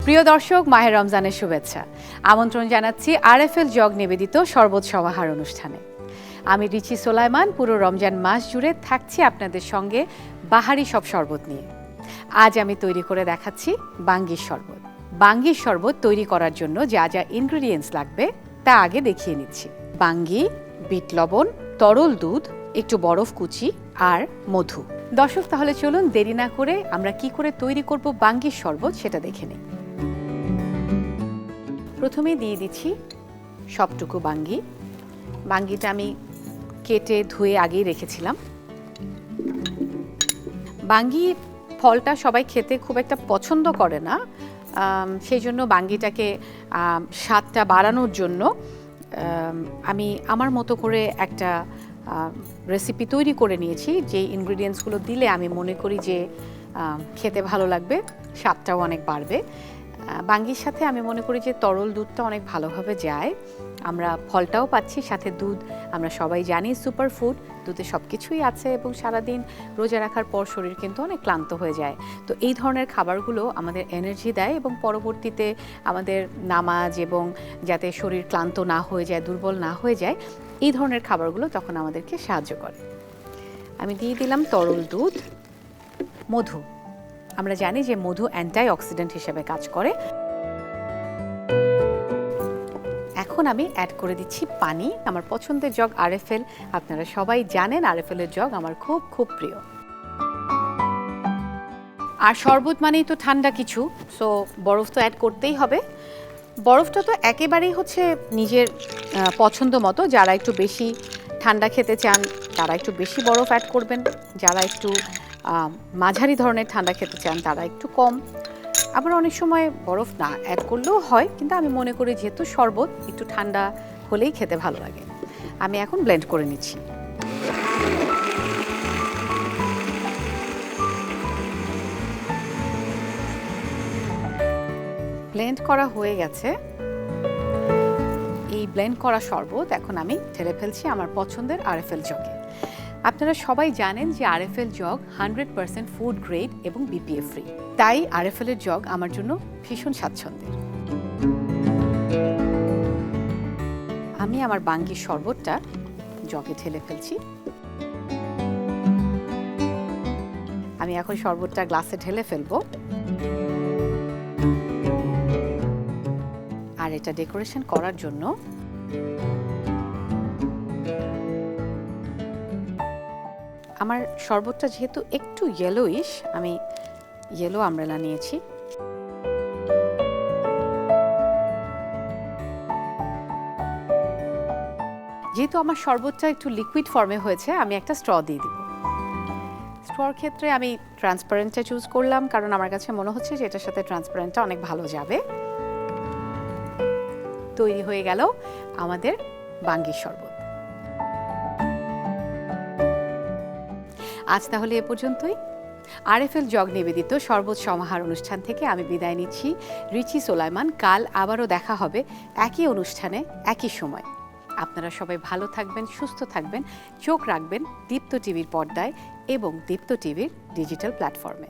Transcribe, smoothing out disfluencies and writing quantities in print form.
প্রিয় দর্শক, মাহে রমজানের শুভেচ্ছা। আমন্ত্রণ জানাচ্ছি আরএফএল জগ নিবেদিত শরবত সমাহার অনুষ্ঠানে। আমি রিচি সোলাইমান পুরো রমজান মাস জুড়ে থাকছি আপনাদের সঙ্গে বাহারি সব শরবত নিয়ে। আজ আমি তৈরি করে দেখাচ্ছি বাঙ্গির শরবত। বাঙ্গির শরবত তৈরি করার জন্য যা যা ইনগ্রেডিয়েন্টস লাগবে তা আগে দেখিয়ে নিচ্ছি। বাঙ্গি, বিট লবণ, তরল দুধ, একটু বরফ কুচি আর মধু। দর্শক, তাহলে চলুন দেরি না করে আমরা কি করে তৈরি করব বাঙ্গির শরবত সেটা দেখে নিই। প্রথমে দিয়ে দিচ্ছি সবটুকু বাঙ্গি। বাঙ্গিটা আমি কেটে ধুয়ে আগেই রেখেছিলাম। বাঙ্গি ফলটা সবাই খেতে খুব একটা পছন্দ করে না, সেই জন্য বাঙ্গিটাকে স্বাদটা বাড়ানোর জন্য আমি আমার মতো করে একটা রেসিপি তৈরি করে নিয়েছি। যে ইনগ্রিডিয়েন্টসগুলো দিলে আমি মনে করি যে খেতে ভালো লাগবে, স্বাদটাও অনেক বাড়বে। বাঙ্গির সাথে আমি মনে করি যে তরল দুধটা অনেক ভালোভাবে যায়। আমরা ফলটাও পাচ্ছি, সাথে দুধ আমরা সবাই জানি সুপার ফুড, দুধে সব কিছুই আছে এবং সারাদিন রোজা রাখার পর শরীর কিন্তু অনেক ক্লান্ত হয়ে যায়। তো এই ধরনের খাবারগুলো আমাদের এনার্জি দেয় এবং পরবর্তীতে আমাদের নামাজ এবং যাতে শরীর ক্লান্ত না হয়ে যায়, দুর্বল না হয়ে যায়, এই ধরনের খাবারগুলো তখন আমাদেরকে সাহায্য করে। আমি দিয়ে দিলাম তরল দুধ, মধু। আমরা জানি যে মধু অ্যান্টি অক্সিডেন্ট হিসেবে কাজ করে। এখন আমি অ্যাড করে দিচ্ছি পানি। আমার পছন্দের জগ আরএফএল, আপনারা সবাই জানেন আরএফএলের জগ আমার খুব খুব প্রিয়। আর শরবত মানেই তো ঠান্ডা কিছু, সো বরফ তো অ্যাড করতেই হবে। বরফটা তো একেবারেই হচ্ছে নিজের পছন্দ মতো। যারা একটু বেশি ঠান্ডা খেতে চান তারা একটু বেশি বরফ অ্যাড করবেন, যারা একটু মাঝারি ধরনের ঠান্ডা খেতে চান তারা একটু কম। আবার অনেক সময় বরফ না অ্যাড করলেও হয়, কিন্তু আমি মনে করি যেহেতু শরবত একটু ঠান্ডা হলেই খেতে ভালো লাগে। আমি এখন ব্লেন্ড করে নিচ্ছি। ব্লেন্ড করা হয়ে গেছে। এই ব্লেন্ড করা শরবত এখন আমি ঢেলে ফেলছি আমার পছন্দের আরএফএল জগে। আপনারা সবাই জানেন যে আরএফএল জগ 100% ফুড গ্রেড এবং বিপিএ ফ্রি, তাই আরএফএল এর জগ আমার জন্য ভীষণ স্বাচ্ছন্দ্যের। আমি আমার বাঙ্গির শরবতটা জগে ঢেলে ফেলছি। আমি এখন শরবতটা গ্লাসে ঢেলে ফেলবো। আর এটা ডেকোরেশন করার জন্য আমার শরবতটা যেহেতু একটু ইয়েলোইশ, আমি ইয়েলো আমব্রেলা নিয়েছি। যেহেতু আমার শরবতটা একটু লিকুইড ফর্মে হয়েছে, আমি একটা স্ট্র দিয়ে দিব। স্ট্রর ক্ষেত্রে আমি ট্রান্সপারেন্টটা চুজ করলাম, কারণ আমার কাছে মনে হচ্ছে যে এটার সাথে ট্রান্সপারেন্টটা অনেক ভালো যাবে। তৈরি হয়ে গেল আমাদের বাঙ্গির শরবত। আজ তাহলে এ পর্যন্তই। আরএফএল জগ নিবেদিত শরবত সমাহার অনুষ্ঠান থেকে আমি বিদায় নিচ্ছি, রিচি সোলাইমান। কাল আবারও দেখা হবে একই অনুষ্ঠানে একই সময়। আপনারা সবাই ভালো থাকবেন, সুস্থ থাকবেন, চোখ রাখবেন দীপ্ত টিভির পর্দায় এবং দীপ্ত টিভির ডিজিটাল প্ল্যাটফর্মে।